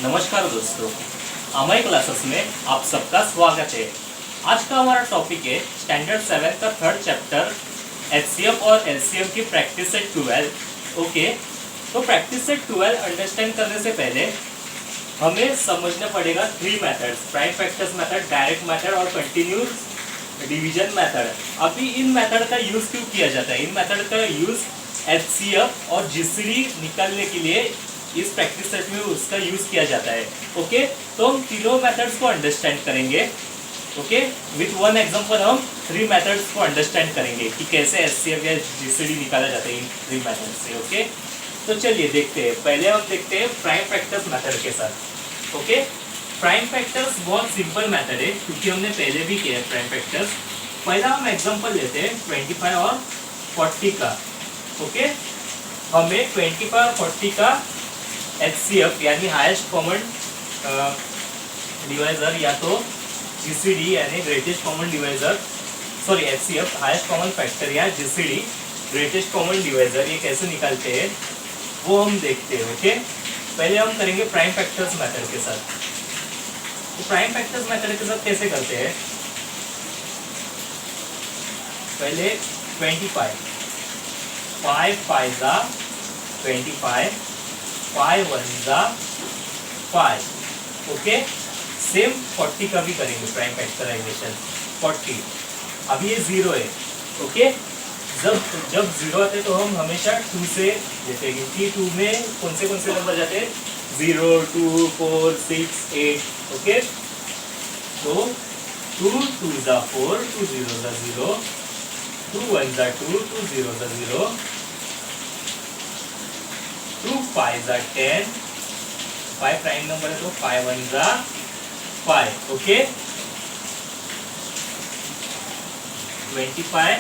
नमस्कार दोस्तों, अमय क्लासेस में आप सबका स्वागत है। आज का हमारा टॉपिक है स्टैंडर्ड 7 का थर्ड चैप्टर एचसीएफ और एलसीएम की प्रैक्टिस सेट 12। ओके, तो प्रैक्टिस सेट 12 अंडरस्टैंड करने से पहले हमें समझना पड़ेगा 3 methods: prime factors method, direct method और कंटिन्यूस डिवीजन मेथड। अभी इन मेथड का यूज क्यों किया जाता है? इन मेथड का यूज एचसीएफ और जीसीडी निकालने के लिए इस प्रैक्टिस सेट में उसका यूज किया जाता है। ओके, तो हम तीनों मेथड्स को अंडरस्टैंड करेंगे। ओके, विथ वन एग्जांपल हम 3 मेथड्स को अंडरस्टैंड करेंगे कि कैसे एचसीएफ या जीसीडी निकाला जाता है इन 3 मेथड से। ओके, तो चलिए देखते हैं। पहले हम देखते हैं प्राइम फैक्टर्स मेथड के साथ। ओके, प्राइम फैक्टर्स बहुत सिंपल मेथड है क्योंकि हमने पहले भी किया है प्राइम फैक्टर्स। पहला हम एग्जांपल लेते हैं 25 और 40 का। ओके, हमें 25 और 40 का एचसीएफ यानी हाईएस्ट कॉमन डिवाइजर या तो जीसीडी यानी greatest common divisor, sorry HCF highest common factor या जीसीडी ग्रेटेस्ट कॉमन डिवाइजर, ये कैसे निकालते हैं वो हम देखते हैं। ओके, पहले हम करेंगे प्राइम फैक्टर्स मेथड के साथ। तो प्राइम फैक्टर्स मेथड के साथ कैसे करते हैं? पहले 25, 5 5 जा 25, 5 1 जा 5। ओके, सेम 40 का भी करेंगे प्राइम फैक्टराइजेशन। 40 अभी ये 0 है। ओके, जब 0 आते तो हम हमेशा 2 से लेते हैं क्योंकि 2 में कौन से नंबर जाते हैं? 0 2 4 6 8। ओके, तो 2 2 जा 4, 2 0 जा 0, 2 1 जा 2, 2 0 जा 0, 2 5 जा 10, 5 प्राइम नंबर है तो 5 1 जा 5। ओके, 25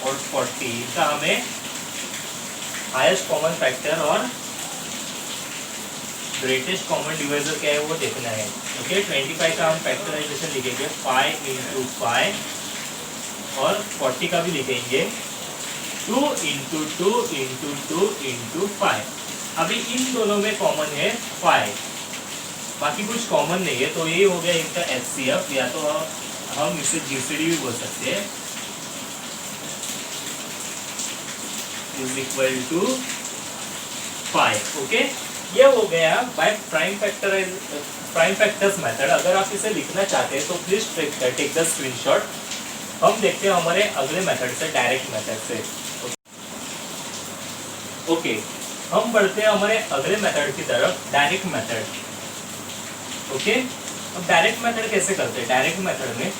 और 40 का हमें हाईएस्ट कॉमन फैक्टर और ग्रेटेस्ट कॉमन डिवाइजर क्या है वो देखना है। ओके, 25 का हम फैक्टराइजेशन लिखेंगे 5 × 5 और 40 का भी लिखेंगे 2 × 2 × 2 × 5। अभी इन दोनों में कॉमन है 5, बाकी कुछ कॉमन नहीं है, तो ये हो गया इनका एचसीएफ या तो हम इसे जीसीडी भी बोल सकते हैं, इज इक्वल टू 5। ओके, ये हो गया बाय प्राइम फैक्टर्स मेथड। अगर आप इसे लिखना चाहते हैं तो प्लीज टेक द स्क्रीनशॉट। हम देखते हैं हमारे अगले मेथड से, डायरेक्ट मेथड से। ओके, हम बढ़ते हैं हमारे अगले मेथड की तरफ, डायरेक्ट मेथड। ओके, अब डायरेक्ट मेथड कैसे करते हैं? डायरेक्ट मेथड में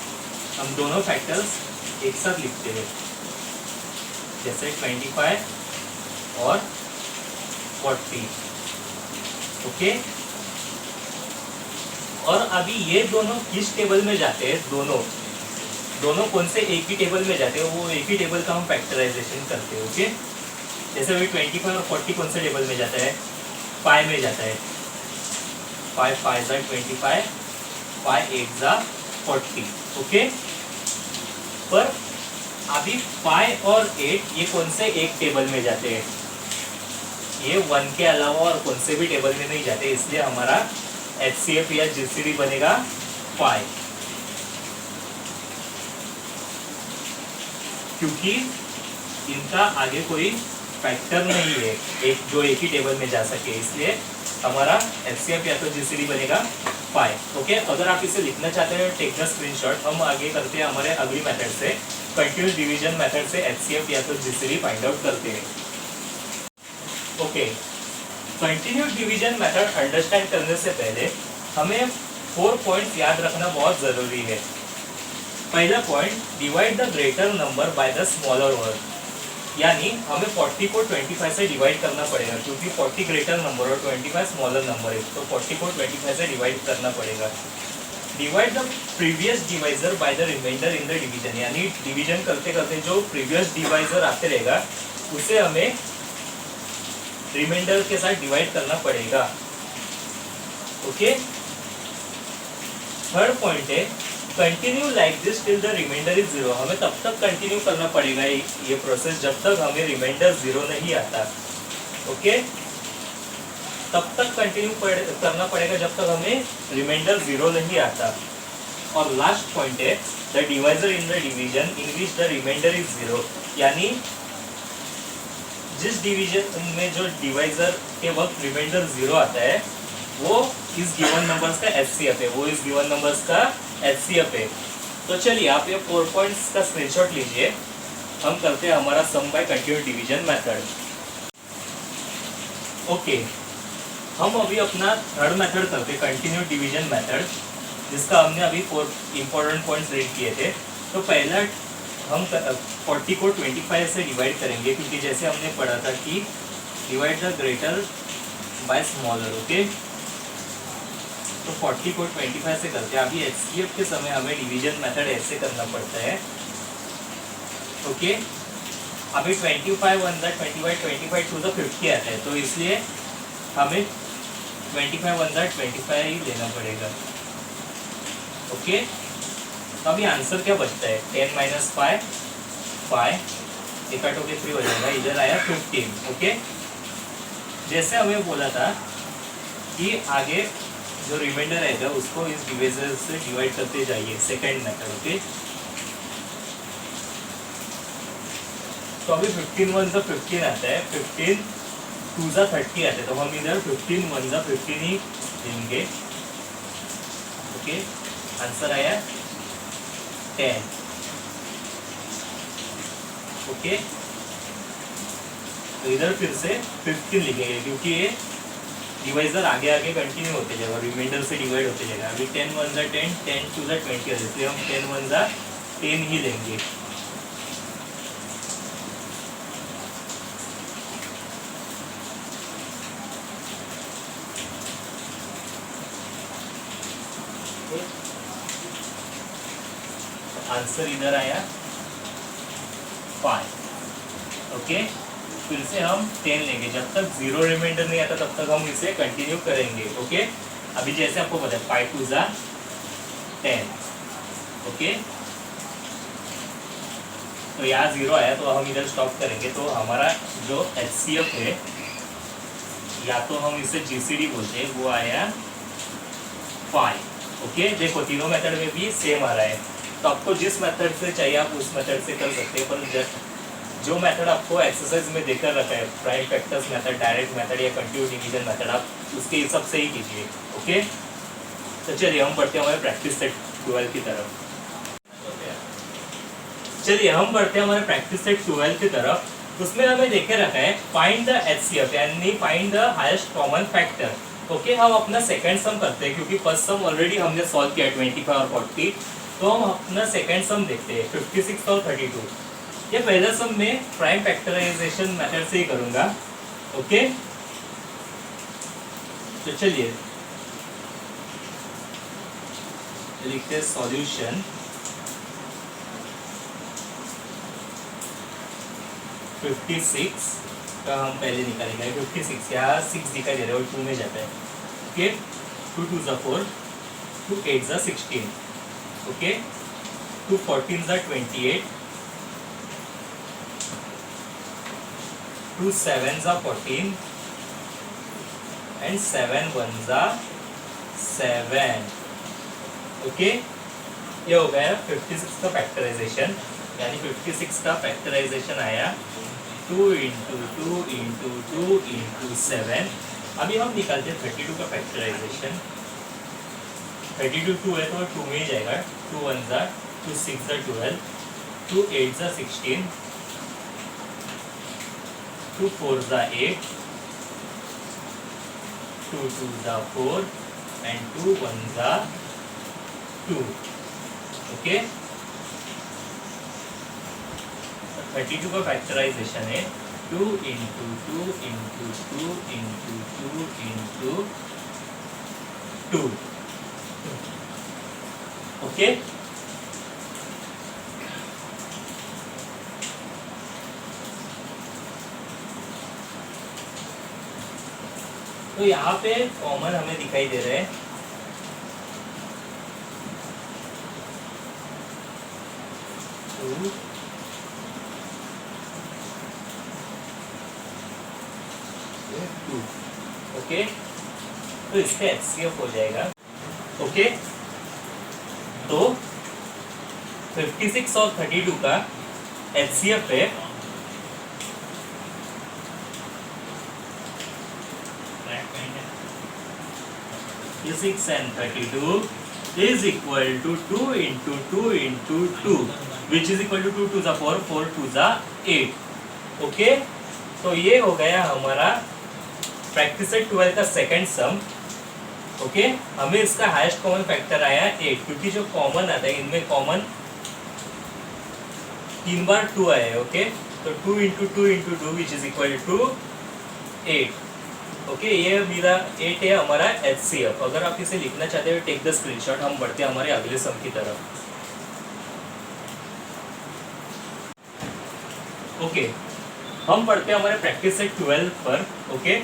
हम दोनों फैक्टर्स एक साथ लिखते हैं, जैसे 25 और 40। ओके, और अभी ये दोनों किस टेबल में जाते हैं? दोनों कौन से एक ही टेबल में जाते हैं, वो एक ही टेबल का हम फैक्टराइजेशन करते हैं। ओके, जैसे अभी 25 और 40 कौन से टेबल में जाता है? 5 में जाता है। 5 5 जा 25, 5 8 जा 40। ओके, पर अभी 5 और 8 ये कौन से एक टेबल में जाते हैं? ये 1 के अलावा और कौन से भी टेबल में नहीं जाते, इसलिए हमारा एचसीएफ या जीसीडी बनेगा 5, क्योंकि इनका आगे कोई फैक्टर नहीं है जो एक ही टेबल में जा सके, इसलिए हमारा एचसीएफ या तो जीसीडी बनेगा 5। ओके, अगर आप इसे लिखना चाहते हैं टेक द स्क्रीनशॉट। हम आगे करते हैं हमारे अगली मेथड से, कंटिन्यूस डिवीजन मेथड से एचसीएफ या तो जीसीडी फाइंड आउट करते हैं। Okay, continuous division method understand करने से पहले हमें 4 पॉइंट्स याद रखना बहुत जरूरी है। पहला point, divide the greater number by the smaller one, यानी हमें 40 को 25 से डिवाइड करना पड़ेगा क्योंकि 40 ग्रेटर नंबर और 25 स्मॉलर नंबर है, तो 40 को 25 से डिवाइड करना पड़ेगा। Divide the previous divisor by the remainder in the division, यानी डिवीजन करते करते जो प्रीवियस डिवाइजर आते रहेगा उसे हमें रिमाइंडर के साथ डिवाइड करना पड़ेगा। ओके, थर्ड पॉइंट है continue like this till the remainder is 0। हमें तब तक कंटिन्यू करना पड़ेगा ये प्रोसेस जब तक हमें रिमाइंडर 0 नहीं आता। ओके, तब तक कंटिन्यू करना पड़ेगा जब तक हमें रिमाइंडर 0 नहीं आता। और लास्ट पॉइंट है the divisor in the division in which the remainder is 0, यानी जिस डिवीजन में जो डिवाइजर के वक्त रिमाइंडर 0 आता है वो इस गिवन नंबर्स का एचसीएफ है, वो इस गिवन नंबर्स का एचसीएफ है। तो चलिए आप ये 4 पॉइंट्स का स्क्रीनशॉट लीजिए, हम करते हैं हमारा sum by continuous division method. Okay, हम अभी अपना थर्ड मेथड करते हैं कंटिन्यूस डिवीजन मेथड, जिसका हमने अभी 4 इंपॉर्टेंट पॉइंट्स रीड किए थे। तो पहला हम 40 को 25 से डिवाइड करेंगे, क्योंकि जैसे हमने पढ़ा था कि divide the greater by smaller. Okay, तो 40 को 25 से करते हैं। अभी एचसीएफ के समय हमें डिवीजन मेथड ऐसे करना पड़ता है। ओके, अभी 25 1 द 25 2 द 50 आता है, तो इसलिए हमें 25 1 द 25 ही लेना पड़ेगा। ओके, तो अभी आंसर क्या बचता है 10 माइनस 5 5 इकट्ठ होकर 3 हो जाएगा, इधर आया 15। ओके, जैसे हमें बोला था कि आगे जो रिमाइंडर रहेगा उसको इस डिवाइजर से डिवाइड करते जाइए, सेकंड मेथड। ओके, तो अभी 15 1 ज़ा 15 आता है, 15 2 ज़ा 30 आता है, तो हम इधर 15 1 ज़ा 15 ही लेंगे। ओके, आंसर आया 10। ओके, तो इधर फिर से 15 लिखेंगे, क्योंकि ये डिवाइजर आगे आगे कंटिन्यू होते जाएगा, रिमाइंडर से डिवाइड होते जाएगा। अभी 10 1 ज़ा 10 10 2 ज़ा 20 है, इसलिए हम 10 1 ज़ा 10 ही लेंगे। आंसर इधर आया 5। ओके, फिर से हम 10 लेंगे, जब तक 0 रिमाइंडर नहीं आता तब तक हम इसे कंटिन्यू करेंगे। ओके, अभी जैसे आपको पता है 5 2 ज़ा 10। ओके, तो यहाँ 0 आया तो हम इधर स्टॉप करेंगे। तो हमारा जो एचसीएफ है, या तो हम इसे जीसीडी बोलते हैं, वो आया 5। ओके, देखो तीनों मेथड में भी सेम आ रहा है, तो आपको जिस मेथड से चाहिए आप उस मेथड से कर सकते हैं। पर जो मेथड आपको एक्सरसाइज में देकर रखा है, prime factors method, direct method या कंटिन्यूस डिवीजन मेथड, आप उसके हिसाब से ही कीजिए। ओके, तो चलिए हम बढ़ते हैं हमारे प्रैक्टिस सेट 12 की तरफ। चलिए हम बढ़ते हैं हमारे प्रैक्टिस सेट 12 की तरफ। उसमें हमें देखे रखा है फाइंड द एचसीएफ, यानी find the highest common factor. Okay, हम अपना सेकंड सम करते हैं, क्योंकि फर्स्ट सम ऑलरेडी हमने सॉल्व किया 25 और 40, तो हम अपना सेकंड सम देखते हैं 56 और 32। ये पहला सम में प्राइम फैक्टराइजेशन मेथड से ही करूंगा। ओके, तो चलिए लिखते हैं सॉल्यूशन। 56 का हम पहले निकालेंगे, 56 यहाँ 6 दिखाई दे रहा है और 2 में जाता है। ओके, 2 2 ज़ा 4 2 8 ज़ा 16। ओके, 2 14 ज़ा 28 2 7 ज़ा 14 एंड 7 1 ज़ा 7। ओके, ये हो गया 56 का फैक्टराइजेशन, यानी 56 का फैक्टराइजेशन आया 2 इंटू 2 इंटू 2 इंटू 7। अभी हम निकालते हैं 32 का फैक्टराइजेशन। 32 2 है तो 2 में ही जाएगा, 2 1 ज़ा 2 6 ज़ा 12 2 8 ज़ा 16 2 4 ज़ा 8 2 2 ज़ा 4 एंड 2 1 ज़ा 2। ओके, 32 का फैक्टराइजेशन है 2 into 2 into 2 into 2 into 2। Okay, तो यहाँ पे कॉमन हमें दिखाई दे रहे हैं 2 2। ओके, तो इसका HCF हो जाएगा। ओके, तो 56 और 32 का HCF है 56 and 32 is equal to 2 into 2 into 2, which is equal to 2 to the 4, 4 to the 8. Okay, तो ये हो गया हमारा प्रैक्टिस सेट 12 का सेकंड सम। ओके, हमें इसका हाईएस्ट कॉमन फैक्टर आया 8, क्योंकि जो कॉमन आता है इनमें कॉमन 3 बार 2 आया है। ओके, तो 2 into 2 into 2 which is equal to 8। Okay, ये मेरा 8 है हमारा HCF। अगर आप इसे लिखना चाहते हो टेक द स्क्रीनशॉट। हम बढ़ते हैं हमारे अगले सम की तरफ। ओके, हम बढ़ते हैं हमारे प्रैक्टिस सेट 12 पर। ओके,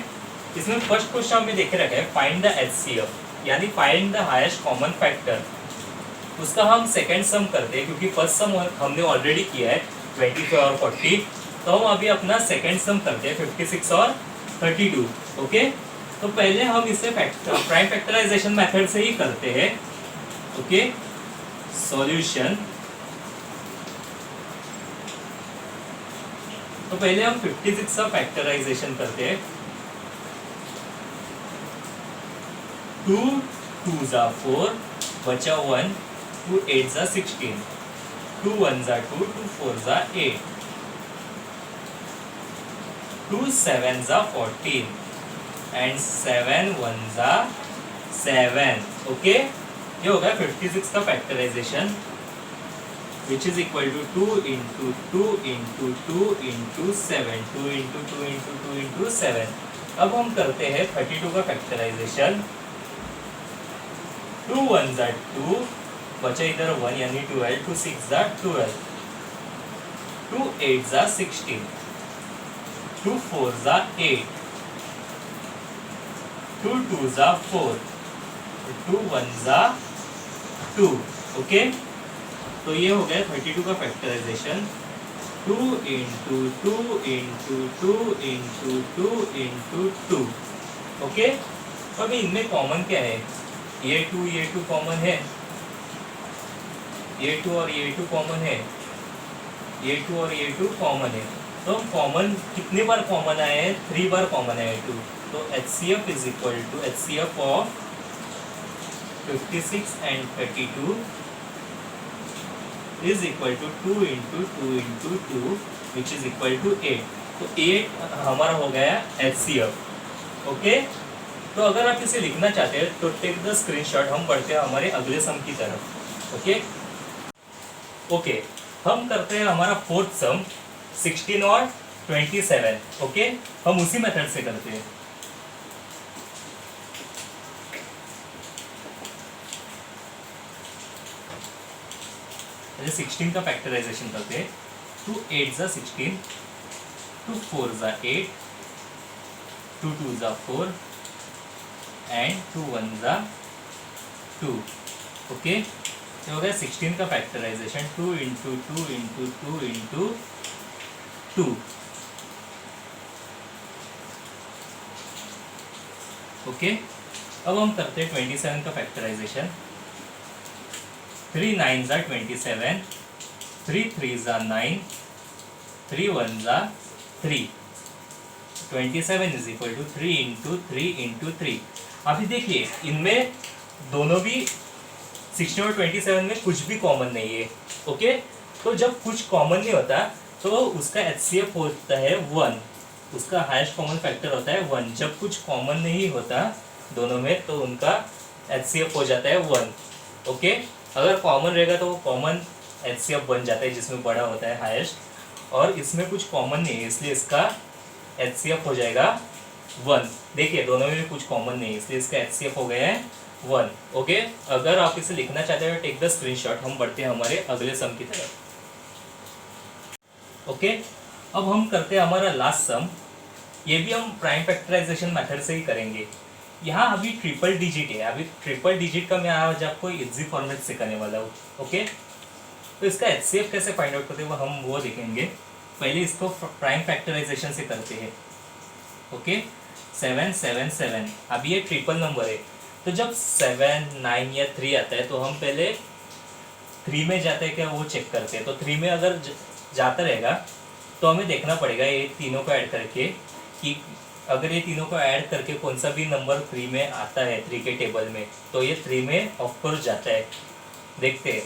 इसमें फर्स्ट क्वेश्चन हमें देखे रखा है फाइंड द HCF, यानी find the highest common factor. उसका हम सेकंड सम करते हैं, क्योंकि फर्स्ट सम हमने ऑलरेडी किया है 25 और 40। तो हम अभी अपना सेकंड सम करते हैं 56 और 32। ओके, तो पहले हम इसे प्राइम फैक्टराइजेशन मेथड से ही करते हैं। Okay, solution. तो पहले हम 56 का फैक्टराइजेशन करते हैं। 2 2 जा 4 बचा 1, 2 8 जा 16, 2 1 जा 2, 2 4 जा 8, 2 7 जा 14 एंड 7 1 जा 7। ओके, ये हो गया 56 का factorisation, which is equal to 2 into 2 into 2 into 7, 2 into 2 into 2 into 7। अब हम करते हैं 32 का फैक्टराइजेशन। 2 1 जा 2 बचा इधर 1 यानी 12, 2 6 जा 12, 2 8 जा 16, 2 4 जा 8, 2 2 जा 4, 2 1 जा 2। ओके, तो ये हो गया 32 का factorization. 2 into 2 into 2 into 2 into 2। Okay, अब इनमें कॉमन क्या है? ये 2 कॉमन है, ये 2 और ये 2 कॉमन है, ये 2 और ये 2 कॉमन है। तो कॉमन कितने बार कॉमन आए हैं? 3 बार कॉमन है 2। तो HCF is equal to HCF of 56 and 32 is equal to 2 into 2 into 2 which is equal to 8। तो 8 हमारा हो गया HCF। ओके, तो अगर आप इसे लिखना चाहते हैं तो टेक द स्क्रीनशॉट। हम बढ़ते हैं हमारे अगले सम की तरफ। ओके, ओके, हम करते हैं हमारा फोर्थ सम 16 और 27। ओके, हम उसी मेथड से करते हैं। जैसे 16 का फैक्टराइजेशन करते हैं। 2 8 जा 16, 2 4 जा 8, 2 2 जा 4 एंड 2 1 जा 2। ओके, तो हो गया 16 का factorization. 2 into 2 into 2 into 2। Okay, अब हम करते हैं 27 का फैक्टराइजेशन। 3 9 जा 27, 3 3 जा 9, 3 1 जा 3। 27 is equal to 3 into 3 into 3। अभी देखिए इनमें दोनों भी 16 और 27 में कुछ भी कॉमन नहीं है। ओके, तो जब कुछ कॉमन नहीं होता तो उसका HCF होता है 1, उसका हाईएस्ट कॉमन फैक्टर होता है 1। जब कुछ कॉमन नहीं होता दोनों में तो उनका HCF हो जाता है 1। ओके, अगर कॉमन रहेगा तो वो कॉमन HCF बन जाता है जिसमें बड़ा होता है हाईएस्ट, और इसमें कुछ कॉमन नहीं है इसलिए इसका HCF हो जाएगा 1। देखिए दोनों में भी कुछ कॉमन नहीं है इसलिए इसका HCF हो गया है 1। ओके, अगर आप इसे लिखना चाहते हो टेक द स्क्रीनशॉट। हम बढ़ते हैं हमारे अगले सम की तरफ। ओके, अब हम करते हैं हमारा लास्ट सम। ये भी हम प्राइम फैक्टराइजेशन मेथड से ही करेंगे। यहाँ अभी ट्रिपल डिजिट है, अभी ट्रिपल डिजिट का मैं आज आपको इजी फॉर्मेट सिखाने वाला हूँ। ओके, तो इसका HCF कैसे फाइंड आउट करते हैं हम वो देखेंगे। पहले इसको प्राइम फैक्टराइजेशन से करते हैं। ओके, 7 7 7, अब ये ट्रिपल नंबर है, तो जब 7 9 या 3 आता है तो हम पहले 3 में जाते हैं क्या वो चेक करते हैं। तो 3 में अगर जाता रहेगा तो हमें देखना पड़ेगा ये तीनों को ऐड करके कि अगर ये तीनों को ऐड करके कौन सा भी नंबर 3 में आता है 3 के टेबल में, तो ये 3 में ऑफकोर्स जाता है। देखते हैं,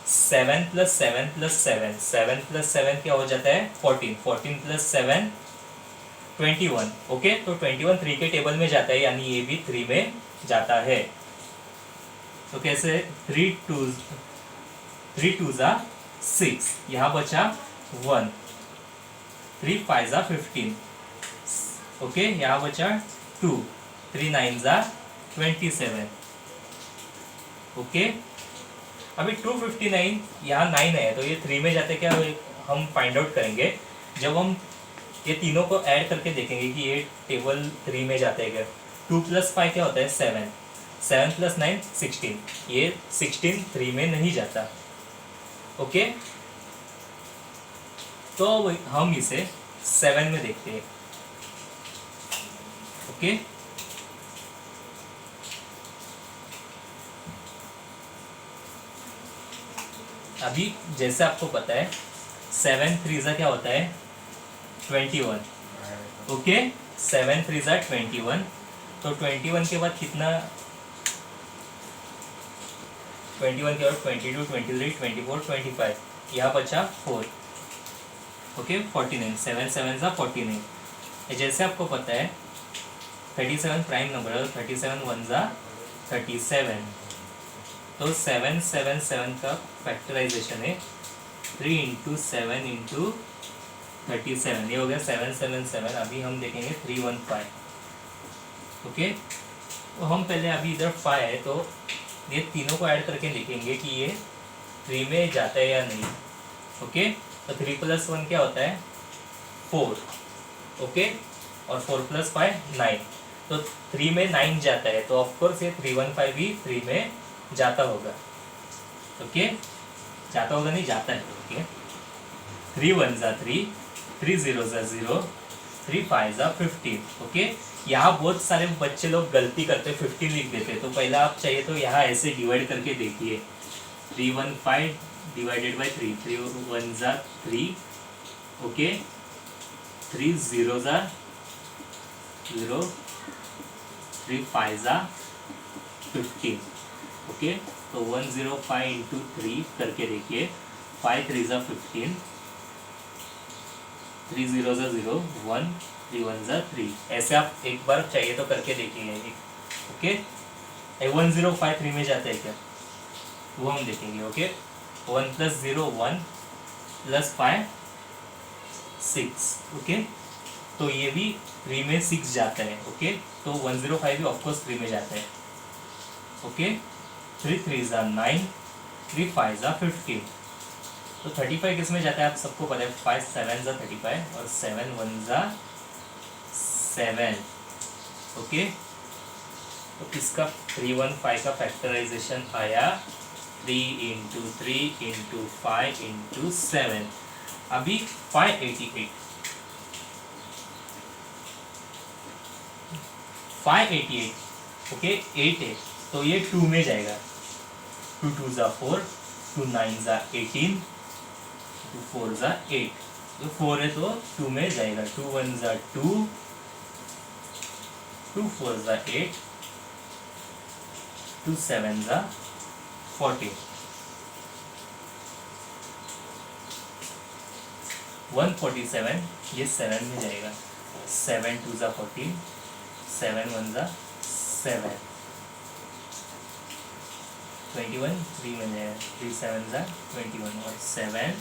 7 + 7 + 7, 7 + 7 क्या हो जाता है 14, 14 + 7 21। ओके, तो 21 3 के टेबल में जाता है, यानी ये भी 3 में जाता है। तो कैसे 3 2 ज़ा 6, यहाँ बचा 1, 3 5 ज़ा 15, ओके, यहाँ बचा 2, 3 9 ज़ा 27, ओके। अभी 259 यहाँ 9 है तो ये 3 में जाते क्या हम फाइंड आउट करेंगे जब हम ये तीनों को ऐड करके देखेंगे कि ये टेबल 3 में जाते हैं क्या। 2 + 5 क्या होता है 7, 7 + 9 16, ये 16 3 में नहीं जाता, ओके। तो हम इसे 7 में देखते हैं, ओके। अभी जैसे आपको पता है 7 3 ज़ा क्या होता है 21, ओके। 7 3 ज़ा 21, तो 21 के बाद कितना 21 के बाद 22 23 24 25, यहाँ बचा 4, ओके। 49, 7 7 ज़ा 49। जैसे आपको पता है 37 प्राइम नंबर है, 37 1 ज़ा 37, तो 7 7 7 का फैक्टराइजेशन है 3 × 7 × 37, ये हो गया 7 7 7। अभी हम देखेंगे 315, ओके। तो हम पहले अभी इधर 5 है तो ये तीनों को ऐड करके देखेंगे कि ये 3 में जाता है या नहीं, ओके। तो 3 + 1 क्या होता है 4, ओके, और 4 + 5 9, तो 3 में 9 जाता है, तो ऑफकोर्स ये 315 भी 3 में जाता होगा, ओके। जाता होगा नहीं, जाता है, ओके। 3 1 ज़ा 3, 3 0 ज़ा 0, 3 5 ज़ा 15, ओके। यहाँ बहुत सारे बच्चे लोग गलती करते 15 लिख देते, तो पहला आप चाहिए तो यहाँ ऐसे डिवाइड करके देखिए 315 डिवाइडेड बाई 3, 3 1 ज़ा 3, ओके, 3 0 ज़ा 0, 3 5 ज़ा 15, ओके। तो 105 × 3 करके देखिए, 5 3 ज़ा 15, 3 0 ज़ा 0, 1 3 1 ज़ा 3। ऐसे आप एक बार चाहिए तो करके देखिए, ओके। 105 3 में जाता है क्या वो हम देखेंगे, ओके। 1 + 0 1 + 5 6, ओके। तो ये भी 3 में 6 जाता है, ओके। तो 105 भी ऑफकोर्स 3 में जाता है, ओके। 3 3 ज़ा 9, 3 5 ज़ा 15, तो 35 किस में जाता है आप सबको पता है, 5 7 ज़ा 35 और 7 1 ज़ा 7, ओके। तो इसका 315 का फैक्टराइजेशन आया 3 × 3 × 5 × 7। अभी 588, 588, ओके, 8 है तो ये 2 में जाएगा, 2 2 ज़ा 4, 2 9 ज़ा 18, 2 4 ज़ा 8, तो 4 है तो 2 में जाएगा, 2 1 ज़ा 2, 2 4 ज़ा 8, 2 7 ज़ा 14, 147 ये 7 में जाएगा, 7 2 ज़ा 14, 7 1 ज़ा 7, 21 3 में जाएगा, 3 7 ज़ा 21 और 7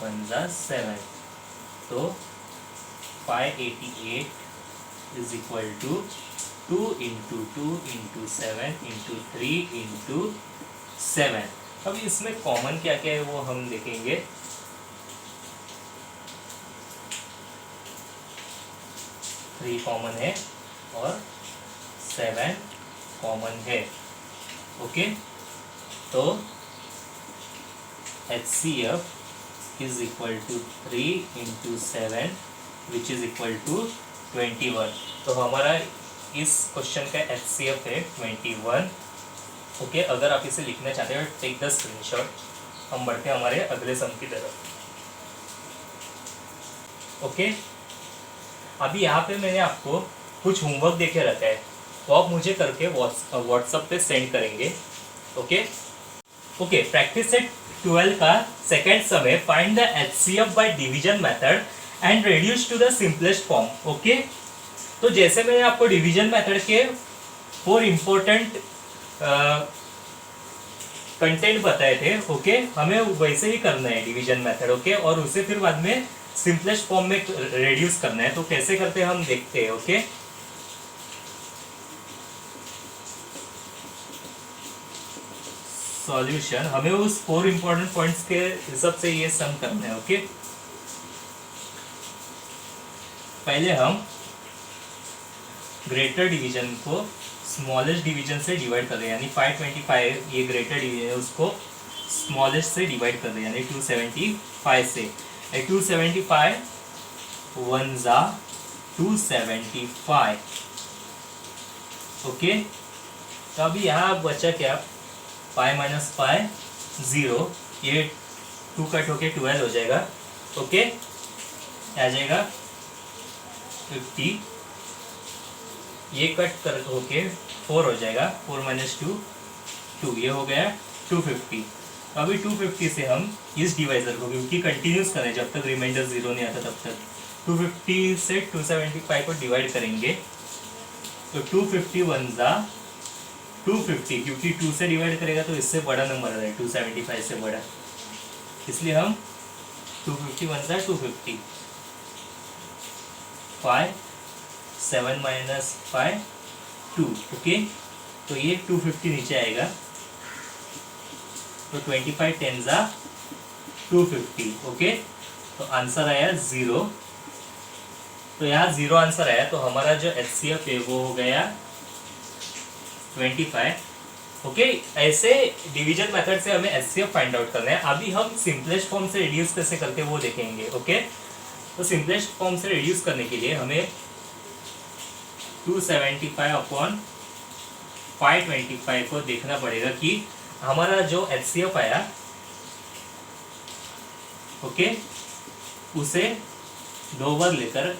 1 ज़ा 7, तो 588 इज इक्वल टू 2 × 2 × 7 × 3 × 7। अब इसमें कॉमन क्या क्या है वो हम देखेंगे। 3 कॉमन है और 7 कॉमन है, ओके। तो HCF is equal to 3 × 7 which is equal to 21। तो हमारा इस क्वेश्चन का HCF है 21। ओके, अगर आप इसे लिखना चाहते हो टेक द स्क्रीनशॉट। हम बढ़ते हैं हमारे अगले सम की तरफ। ओके, अभी यहाँ पे मैंने आपको कुछ होमवर्क देके रखा है, वो आप मुझे करके व्हाट्सएप पे सेंड करेंगे। ओके ओके, प्रैक्टिस सेट 12 का सेकेंड सम है, find the HCF by division method and reduce to the simplest form. Okay, तो जैसे मैंने आपको डिवीजन मेथड के 4 इंपॉर्टेंट कंटेंट बताए थे, ओके, हमें वैसे ही करना है डिवीजन मेथड। ओके, और उसे फिर बाद में सिंपलेस्ट फॉर्म में रिड्यूस करना है। तो कैसे करते हैं हम देखते हैं। ओके, सॉल्यूशन, हमें उस 4 इंपॉर्टेंट पॉइंट्स के हिसाब से ये सम करना है। ओके, पहले हम ग्रेटर डिवीजन को स्मॉलेस्ट डिवीजन से डिवाइड कर रहे हैं, यानी 525 ये ग्रेटर डिवीजन है, उसको स्मॉलेस्ट से डिवाइड कर रहे हैं, यानी 275 से। 275 1 जा 275। ओके, तो अभी यहाँ बचा क्या, पाई माइनस पाई 0, ये 2 कट होके 12 हो जाएगा। ओके, आ जाएगा 50, ये कट कर होके 4 हो जाएगा, 4 माइनस 2 2, ये हो गया 250। अभी 250 से हम इस डिवाइजर को, क्योंकि कंटिन्यूस करें जब तक रिमाइंडर 0 नहीं आता तब तक, 250 से 275 को डिवाइड करेंगे। तो 250 1 जा 250, क्योंकि 2 से डिवाइड करेगा तो इससे बड़ा नंबर आ रहा है, 275 से बड़ा, इसलिए हम 250 1 जा 250, 5 7 माइनस 5 2। ओके, तो ये 250 नीचे आएगा, तो 25 10 जा 250। ओके, तो आंसर आया 0। तो यहाँ 0 आंसर आया, तो हमारा जो HCF है वो हो गया 25। ओके, ऐसे डिवीजन मेथड से हमें HCF फाइंड आउट करना है। अभी हम सिंपलेस्ट फॉर्म से रिड्यूस कैसे करते हैं वो देखेंगे। ओके, तो सिंपलेस्ट फॉर्म से रिड्यूस करने के लिए हमें 275 अपॉन 525 को देखना पड़ेगा कि हमारा जो HCF आया, ओके, उसे 2 बार लेकर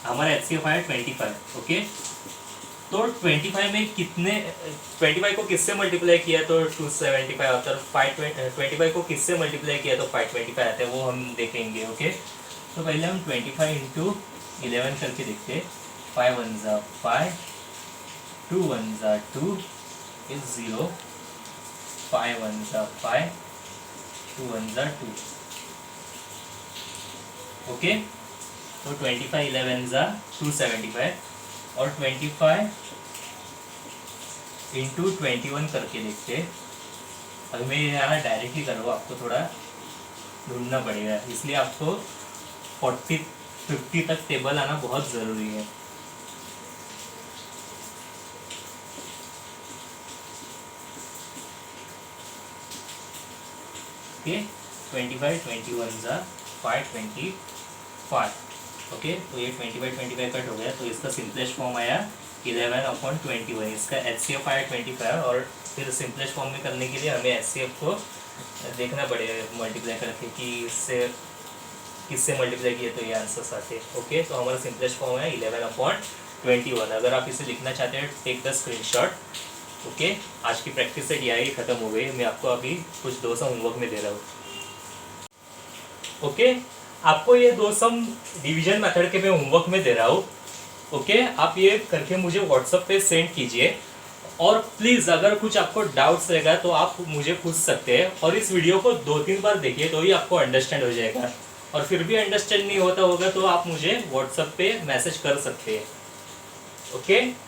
हमारा HCF आया 25। ओके, तो 25 में कितने, 25 को किससे मल्टीप्लाई किया तो 275 आता है, 525 को किससे मल्टीप्लाई किया तो 525 आता है, वो हम देखेंगे। ओके, तो पहले हम 25 इंटू 11 करके देखते हैं। 5 1 जा 5, 2 1 जा 2 is 0, 5 1 जा 5, 2 1 जा 2। ओके, तो 25 11 जा 275 और 25 इंटू 21 करके देखते। अभी मैं यहाँ डायरेक्टली करूँ, आपको थोड़ा ढूंढना पड़ेगा, इसलिए आपको 40-50 तक टेबल आना बहुत ज़रूरी है। ओके, 25 21 जा 5 25। ओके, तो ये 25 कट हो गया, तो इसका सिंपलेस्ट फॉर्म आया 11/21। इसका HCF आया 25, और फिर सिंपलेस्ट फॉर्म में करने के लिए हमें HCF को देखना पड़ेगा मल्टीप्लाई करके कि इससे किससे मल्टीप्लाई किए तो ये आंसर्स आते। ओके, तो हमारा सिंपलेस्ट फॉर्म है 11/21। अगर आप इसे लिखना चाहते हैं टेक द स्क्रीनशॉट। ओके, आज की प्रैक्टिस सेट यही खत्म हो गई। मैं आपको अभी कुछ 2 सम होमवर्क में दे रहा हूँ। ओके, आपको ये 2 सम डिवीजन मेथड के मैं होमवर्क में दे रहा हूँ। ओके, आप ये करके मुझे व्हाट्सएप पे सेंड कीजिए, और प्लीज़ अगर कुछ आपको डाउट्स रहेगा तो आप मुझे पूछ सकते हैं, और इस वीडियो को 2-3 बार देखिए तो ही आपको अंडरस्टैंड हो जाएगा, और फिर भी अंडरस्टैंड नहीं होता होगा तो आप मुझे व्हाट्सएप पे मैसेज कर सकते हैं। ओके।